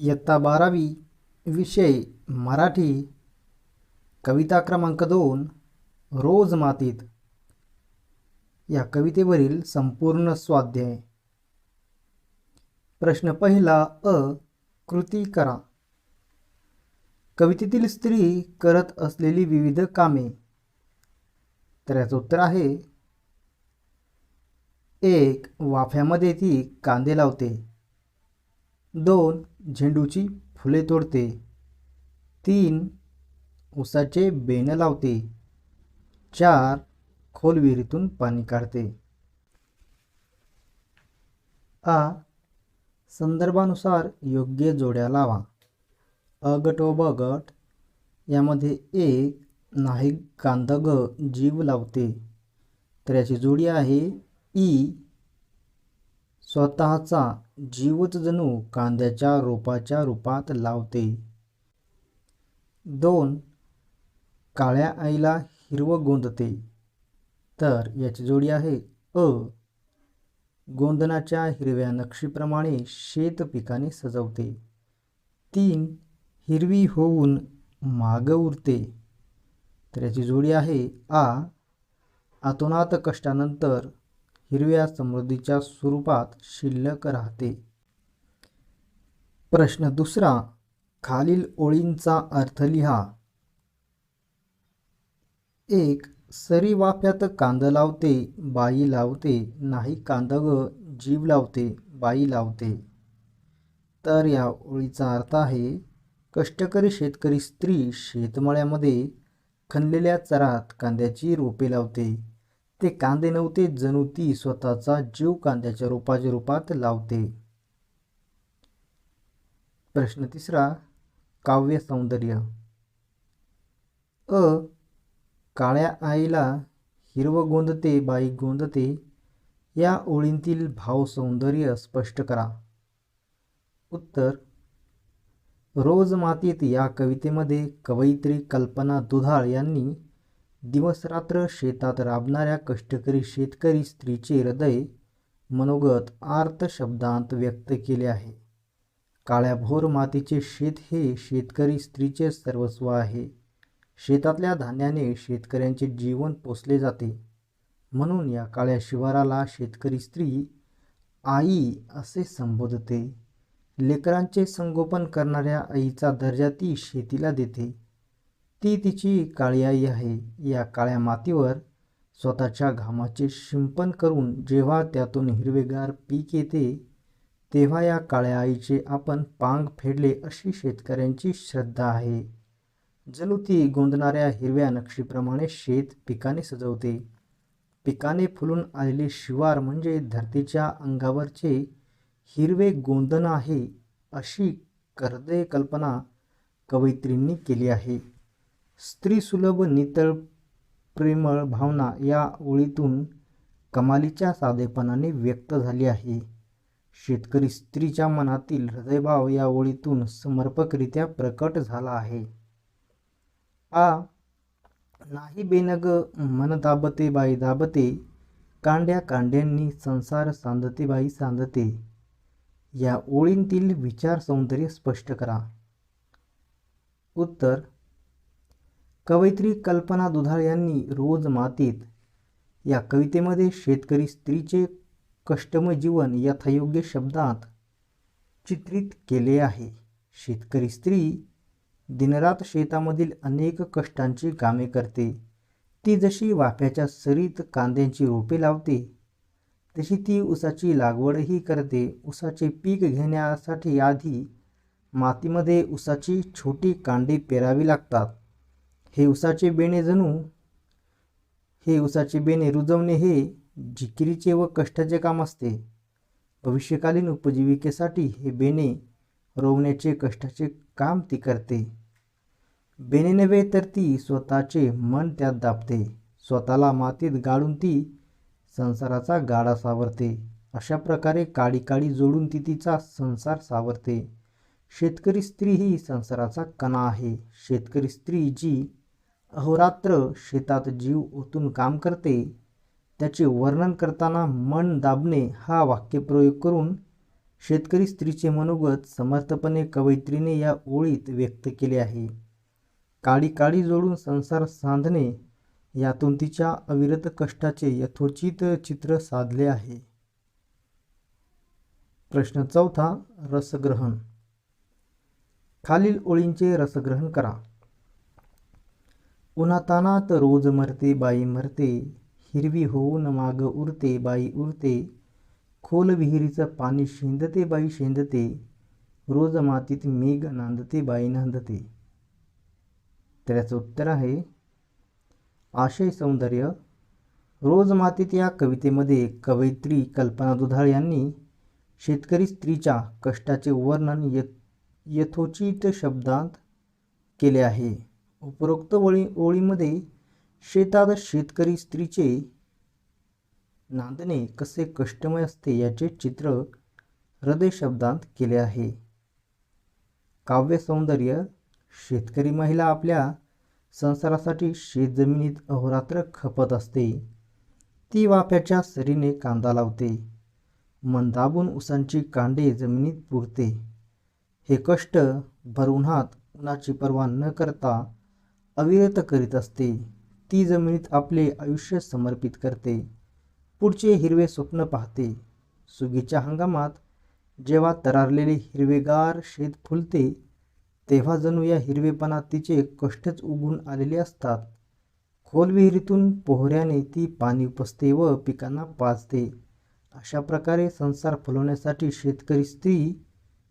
इयत्ता 12वी विषय मराठी कविता क्रमांक 2 रोज मातीत या कवितेवरील संपूर्ण स्वाध्याय। प्रश्न पहिला अ कृती करा। कवितेतील स्त्री करत असलेली विविध कामे। तर याचं उत्तर आहे 1. वाफ्यामध्ये ती कांदे लावते। 2. झेंडूची फुले तोडते। 3. उसाचे बेन लावते। 4. खोल विहिरीतून पाणी काढते। आ. संदर्भानुसार योग्य जोड्या लावा। अ गट व ब गट यामध्ये 1 नाही कांदा ग जीव लावते, तर याची जोडी आहे ई। स्वतःचा जीवच जणू कांद्याच्या रोपाच्या रूपात लावते। 2 काळ्या आईला हिरवं गोंदते, तर याची जोडी आहे अ। गोंदनाच्या हिरव्या नक्षीप्रमाणे शेत पिकाने सजवते। 3 हिरवी होऊन माग उरते, तर याची जोडी आहे आ। अतोनात कष्टानंतर हिरव्या समृद्धीच्या स्वरूपात शिल्लक राहते। प्रश्न दुसरा खालील ओळींचा अर्थ लिहा। 1 सरी वाफ्यात कांद लावते बाई लावते, नाही कांद ग जीव लावते बाई लावते। तर या ओळीचा अर्थ आहे कष्टकरी शेतकरी स्त्री शेतमळ्यामध्ये खणलेल्या चरात कांद्याची रोपे लावते। ते कांदे नव्हते, जणू ती स्वतःचा जीव कांद्याच्या रोपाच्या रूपात लावते। प्रश्न तिसरा काव्य सौंदर्य। अ काळ्या आईला हिरवं गोंदते बाई गोंदते या ओळींतील भाव सौंदर्य स्पष्ट करा। उत्तर रोज मातीत या कवितेमध्ये कवयित्री कल्पना दुधाळ यांनी दिवसरात्र शेतात राबणाऱ्या कष्टकरी शेतकरी स्त्रीचे हृदय मनोगत आर्त शब्दांत व्यक्त केले आहे। काळ्या भोर मातीचे शेत हे शेतकरी स्त्रीचे सर्वस्व आहे। शेतातल्या धान्याने शेतकऱ्यांचे जीवन पोसले जाते, म्हणून या काळ्या शिवाराला शेतकरी स्त्री आई असे संबोधते। लेकरांचे संगोपन करणाऱ्या आईचा दर्जा ती शेतीला देते। ती तिची काळी आई आहे। या काळ्या मातीवर स्वतःच्या घामाचे शिंपण करून जेव्हा त्यातून हिरवेगार पीक येते, तेव्हा या काळ्या आईचे आपण पांग फेडले अशी शेतकऱ्यांची श्रद्धा आहे। जणू ती गोंदणाऱ्या हिरव्या नक्षीप्रमाणे शेत पिकाने सजवते। पिकाने फुलून आलेले शिवार म्हणजे धरतीच्या अंगावरचे हिरवे गोंदण आहे, अशी हृदय कल्पना कवयित्रींनी केली आहे। स्त्रीसुलभ नितळ प्रेमळ भावना या ओळीतून कमालीच्या साधेपणाने व्यक्त झाली आहे। शेतकरी स्त्रीच्या मनातील हृदयभाव या ओळीतून समर्पकरित्या प्रकट झाला आहे। आ नाही बेनग मन दाबते बाई दाबते, कांड्या कांड्यांनी संसार सांधते बाई सांधते या ओळींतील विचार सौंदर्य स्पष्ट करा। उत्तर कवयित्री कल्पना दुधाळ यांनी रोज मातीत या कवितेमध्ये शेतकरी स्त्रीचे कष्टमय जीवन यथायोग्य शब्दात चित्रित केले आहे। शेतकरी स्त्री दिनरात शेतामधील अनेक कष्टांची कामे करते। ती जशी वाफ्याच्या सरीत कांद्यांची रोपे लावते, तशी ती उसाची लागवडही करते। उसाचे पीक घेण्यासाठी आधी मातीमध्ये उसाची छोटी कांडे पेरावी लागतात। हे उसाचे बेणे रुजवणे हे जिकिरीचे व कष्टाचे काम असते। भविष्यकालीन उपजीविकेसाठी हे बेणे रोवण्याचे कष्टाचे काम ती करते। बेणे नव्हे तर ती स्वतःचे मन त्यात दाबते। स्वतःला मातीत गाडून ती संसाराचा गाडा सावरते। अशा प्रकारे काडी काडी जोडून ती तिचा संसार सावरते। शेतकरी स्त्री ही संसाराचा कणा आहे। शेतकरी स्त्री जी अहोरात्र शेतात जीव ओतून काम करते, त्याचे वर्णन करताना मन दाबणे हा वाक्यप्रयोग करून शेतकरी स्त्रीचे मनोगत समर्थपणे कवयित्रीने या ओळीत व्यक्त केले आहे. काळी काळी जोडून संसार सांधणे यातून तिच्या अविरत कष्टाचे यथोचित चित्र साधले आहे. प्रश्न 4, रसग्रहण. खालील ओळींचे रसग्रहण करा. उन्हातानात रोज मरते बाई मरते, हिरवी होऊन माग उरते बाई उरते, खोल विहिरीचं पाणी शेंदते बाई शेंदते, रोज मातीत मेघ नांदते बाई नांदते. तर याचं उत्तर आहे आशय सौंदर्य. रोज मातीत या कवितेमध्ये कवयित्री कल्पना दुधाळ यांनी शेतकरी स्त्रीच्या कष्टाचे वर्णन यथोचित शब्दांत केले आहे. उपरोक्त ओळीमध्ये शेतात शेतकरी स्त्रीचे नांदणे कसे कष्टमय असते याचे चित्र हृदय शब्दांत केले आहे. काव्य सौंदर्य. शेतकरी महिला आपल्या संसारासाठी शेतजमिनीत अहोरात्र खपत असते. ती वाफ्याच्या सरीने कांदा लावते, मन दाबून उसांची कांडे जमिनीत पुरते. हे कष्ट भर उन्हाची पर्वा न करता अविरत करीत असते. ती जमिनीत आपले आयुष्य समर्पित करते, पुढचे हिरवे स्वप्न पाहते. सुगीच्या हंगामात जेव्हा तरारलेले हिरवेगार शेत फुलते, तेव्हा जणू या हिरवेपणात तिचे कष्टच उगून आलेले असतात. खोल विहिरीतून पोहऱ्याने ती पाणी उपसते व पिकांना पाजते. अशा प्रकारे संसार फुलवण्यासाठी शेतकरी स्त्री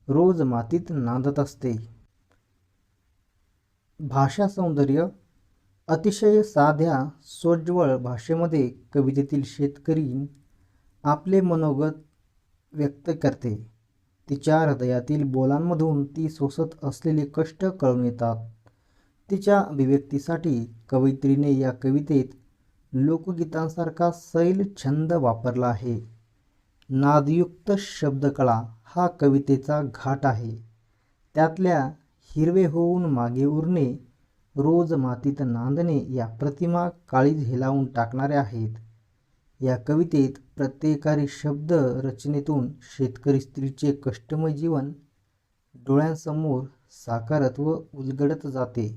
रोज मातीत नांदत असते. भाषा सौंदर्य. अतिशय साध्या सोज्वळ भाषेमध्ये कवितेतील शेतकरी आपले मनोगत व्यक्त करते. तिच्या हृदयातील बोलांमधून ती सोसत असलेले कष्ट कळून येतात. तिच्या अभिव्यक्तीसाठी कवयित्रीने या कवितेत लोकगीतांसारखा सैल छंद वापरला आहे. नादयुक्त शब्दकळा हा कवितेचा घाट आहे. त्यातल्या हिरवे होऊन मागे उरणे, रोज मातीत नांदणे या प्रतिमा काळीज हेलावून टाकणाऱ्या आहेत. या कवितेत प्रत्येकारी शब्द रचनेतून शेतकरी स्त्रीचे कष्टमय जीवन डोळ्यांसमोर साकारत व उलगडत जाते.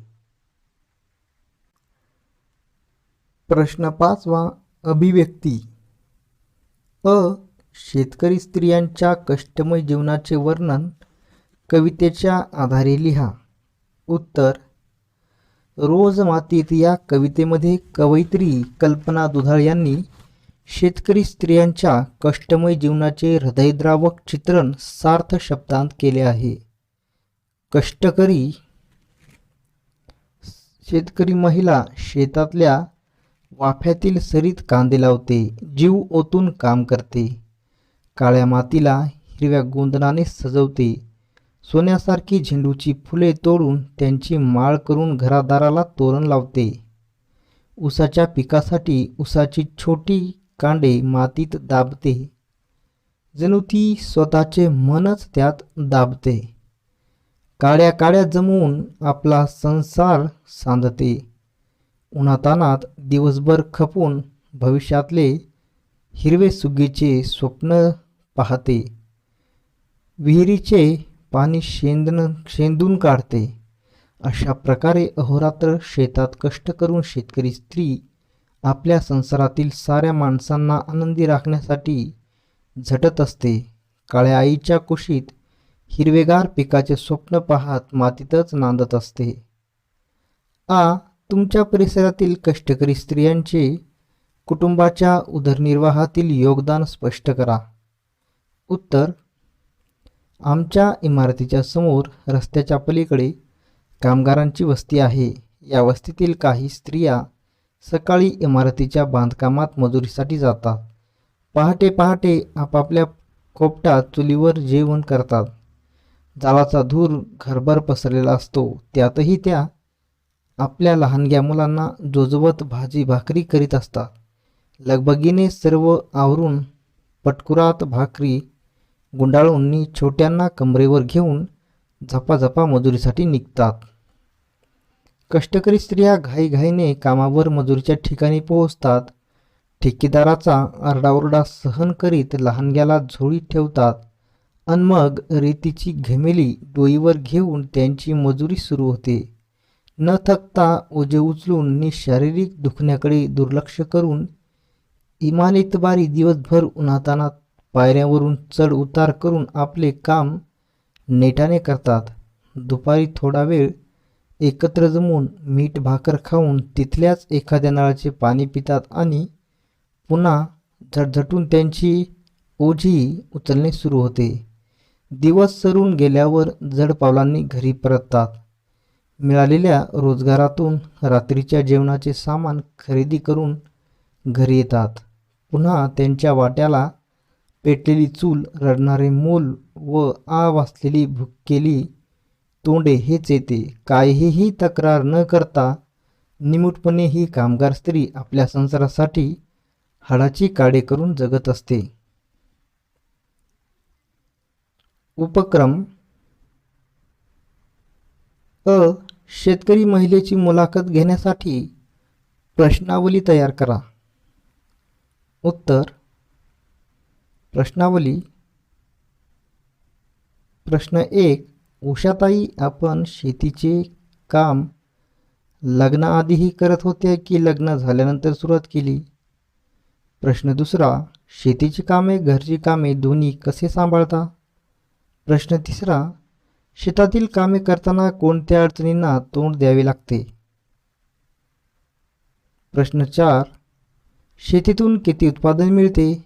प्रश्न 5, अभिव्यक्ती. शेतकरी स्त्रियांच्या कष्टमय जीवनाचे वर्णन कवितेच्या आधारे लिहा. उत्तर. रोज मातीत या कवितेमध्ये कवयित्री कल्पना दुधाळ यांनी शेतकरी स्त्रियांच्या कष्टमय जीवनाचे हृदयद्रावक चित्रण सार्थ शब्दांत केले आहे. कष्टकरी शेतकरी महिला शेतातल्या वाफ्यातील सरीत कांदे लावते, जीव ओतून काम करते, काळ्या मातीला हिरव्या गोंदणाने सजवते, सोन्यासारखी झेंडूची फुले तोडून त्यांची माळ करून घरादाराला तोरण लावते, ऊसाच्या पिकासाठी ऊसाची छोटी कांडे मातीत दाबते, जणू ती स्वतःचे मनच त्यात दाबते, काड्या काड्या जमवून आपला संसार सांधते, उन्हातानात दिवसभर खपून भविष्यातले हिरवे सुगीचे स्वप्न पाहते, विहिरीचे पाणी शेंदून काढते. अशा प्रकारे अहोरात्र शेतात कष्ट करून शेतकरी स्त्री आपल्या संसारातील साऱ्या माणसांना आनंदी राखण्यासाठी झटत असते. काळ्या आईच्या कुशीत हिरवेगार पिकाचे स्वप्न पाहत मातीतच नांदत असते. तुमच्या परिसरातील कष्टकरी स्त्रियांचे कुटुंबाच्या उदरनिर्वाहातील योगदान स्पष्ट करा. उत्तर. आमच्या इमारतीच्या समोर रस्त्याच्या पलीकडे कामगारांची वस्ती आहे. या वस्तीतील काही स्त्रिया सकाळी इमारतीच्या बांधकामात मजुरीसाठी जातात. पहाटे पहाटे आपापल्या कोपटात चुलीवर जेवण करतात. जाळाचा धूर घरभर पसरलेला असतो. त्यातही त्या आपल्या लहानग्या मुलांना जोजवत भाजी भाकरी करीत असतात. लगबगीने सर्व आवरून पटकुरात भाकरी गुंडाळून छोट्यांना कमरेवर घेऊन झपाझपा मजुरीसाठी निघतात. कष्टकरी स्त्रिया घाईघाईने कामावर मजुरीच्या ठिकाणी पोहोचतात. ठेकेदाराचा आरडाओरडा सहन करीत लहानग्याला झोळीत ठेवतात अन मग रेतीची घमेली डोईवर घेऊन त्यांची मजुरी सुरू होते. न थकता ओझे उचलून नि शारीरिक दुखण्याकडे दुर्लक्ष करून इमानितबारी दिवसभर उन्हातानात पायऱ्यावरून चढ उतार करून आपले काम नेटाने करतात. दुपारी थोडा वेळ एकत्र जमून मीठ भाकर खाऊन तिथल्याच एखाद्या नळाचे पाणी पितात आणि पुन्हा झटझटून त्यांची ओझी उचलणे सुरू होते. दिवस सरून गेल्यावर जड पावलांनी घरी परततात. मिळालेल्या रोजगारातून रात्रीच्या जेवणाचे सामान खरेदी करून घरी येतात. पुन्हा त्यांच्या वाट्याला पेटलेली चूल, रडणारे मूल व आ वाचलेली भुकेली तोंडे हेच येते. काहीही तक्रार न करता निमूटपणे ही कामगार स्त्री आपल्या संसारासाठी हाडाची काडे करून जगत असते. उपक्रम अ. शेतकरी महिलेची मुलाखत घेण्यासाठी प्रश्नावली तयार करा. उत्तर. प्रश्नावली. प्रश्न 1. उषाताई, आपण शेतीचे काम लग्नाआधीही करत होत्या की लग्न झाल्यानंतर सुरुवात केली? प्रश्न 2. शेतीची कामे घरची कामे दोन्ही कसे सांभाळता? प्रश्न 3. शेतातील कामे करताना कोणत्या अडचणींना तोंड द्यावे लागते? प्रश्न 4. शेतीतून किती उत्पादन मिळते?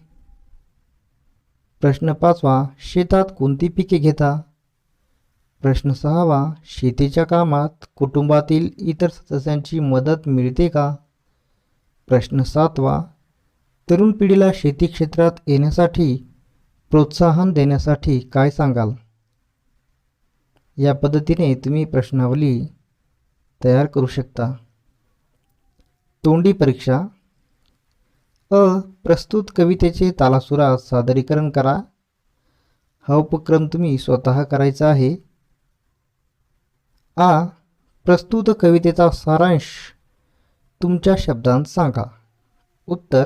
प्रश्न 5. शेतात कोणती पिके घेता? प्रश्न 6. शेतीच्या कामात कुटुंबातील इतर सदस्यांची मदत मिळते का? प्रश्न 7. तरुण पिढीला शेती क्षेत्रात येण्यासाठी प्रोत्साहन देण्यासाठी काय सांगाल? या पद्धतीने तुम्ही प्रश्नावली तयार करू शकता. तोंडी परीक्षा. अ. प्रस्तुत कवितेचे तालासुरात सादरीकरण करा. हा उपक्रम तुम्ही स्वतः करायचा आहे. आ. प्रस्तुत कवितेचा सारांश तुमच्या शब्दांत सांगा. उत्तर.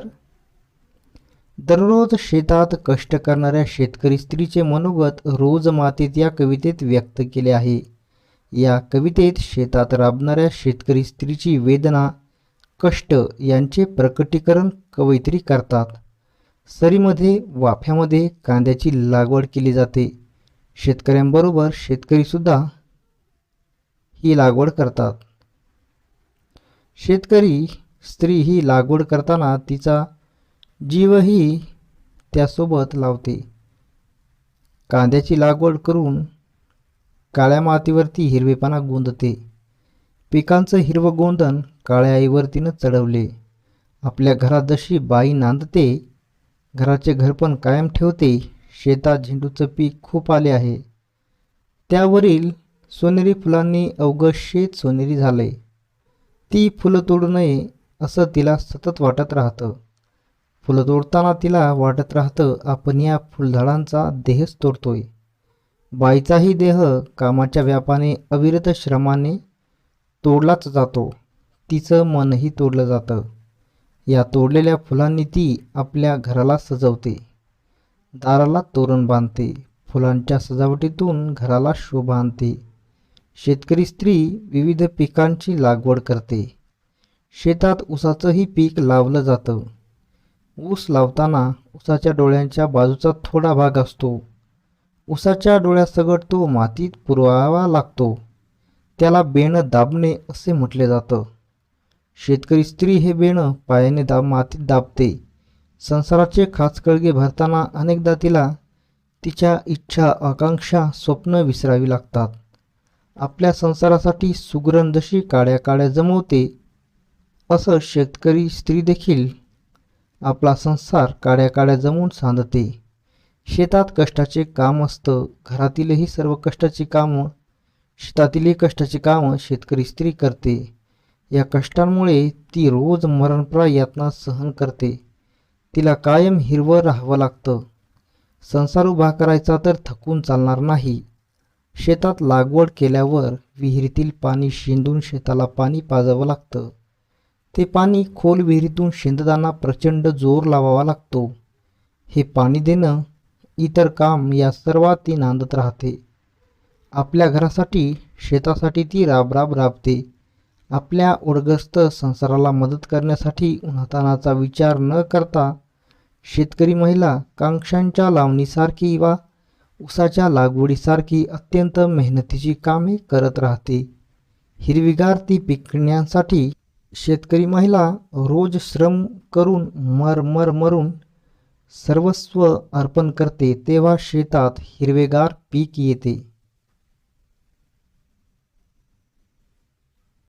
दररोज शेतात कष्ट करणाऱ्या शेतकरी स्त्रीचे मनोगत रोज मातीत या कवितेत व्यक्त केले आहे. या कवितेत शेतात राबणाऱ्या शेतकरी स्त्रीची वेदना, कष्ट यांचे प्रकटीकरण कवयित्री करतात. सरीमध्ये वाफ्यामध्ये कांद्याची लागवड केली जाते. शेतकऱ्यांबरोबर शेतकरीसुद्धा ही लागवड करतात. शेतकरी स्त्री ही लागवड करताना तिचा जीवही त्यासोबत लावते. कांद्याची लागवड करून काळ्या मातीवरती हिरवेपणा गोंदते. पिकांचं हिरवं गोंधन काळ्या आईवर तिनं चढवले. आपल्या घरात जशी बाई नांदते, घराचे घरपण कायम ठेवते. शेतात झेंडूचं पीक खूप आले आहे. त्यावरील सोनेरी फुलांनी अवघं शेत सोनेरी झालंय. ती फुलं तोडू नये असं तिला सतत वाटत राहतं. फुलं तोडताना तिला वाटत राहतं, आपण या फुलझाडांचा देहच तोडतोय. बाईचाही देह कामाच्या व्यापाने, अविरत श्रमाने तोडलाच जातो. तिचं मनही तोडलं जातं. या तोडलेल्या फुलांनी ती आपल्या घराला सजवते, दाराला तोरण बांधते, फुलांच्या सजावटीतून घराला शोभा आणते. शेतकरी स्त्री विविध पिकांची लागवड करते. शेतात ऊसाचंही पीक लावलं जातं. ऊस लावताना ऊसाच्या डोळ्यांच्या बाजूचा थोडा भाग असतो. ऊसाच्या डोळ्यासकट तो मातीत पुरवावा लागतो. त्याला बेणं दाबणे असे म्हटले जातं. शेतकरी स्त्री हे बेणं पायाने मातीत दाबते. संसाराचे खाचकळगे भरताना अनेकदा तिला तिच्या इच्छा, आकांक्षा, स्वप्न विसरावी लागतात. आपल्या संसारासाठी सुगरण जशी काड्या काड्या जमवते, असं शेतकरी स्त्री देखील आपला संसार काड्या काड्या जमवून सांधते. शेतात कष्टाचे काम असतं. घरातीलही सर्व कष्टाची कामं, शेतातीलही कष्टाची कामं शेतकरी स्त्री करते. या कष्टांमुळे ती रोज मरणप्राय यातना सहन करते. तिला कायम हिरवं राहावं लागतं. संसार उभा करायचा तर थकून चालणार नाही. शेतात लागवड केल्यावर विहिरीतील पाणी शेंदून शेताला पाणी पाजावं लागतं. ते पाणी खोल विहिरीतून शेंदताना प्रचंड जोर लावावा लागतो. हे पाणी देणं इतर काम या सर्वात ती नांदत राहते. आपल्या घरासाठी, शेतासाठी ती राबराब राबते. आपल्या उद्ध्वस्त संसाराला मदत करण्यासाठी उन्हातान्हाचा विचार न करता शेतकरी महिला कांक्षांच्या लावणीसारखी वा ऊसाच्या लागवडीसारखी अत्यंत मेहनतीची कामे करत राहते. हिरवीगार ती पिकण्यासाठी शेतकरी महिला रोज श्रम करून मरून सर्वस्व अर्पण करते. तेव्हा शेतात हिरवेगार पीक येते.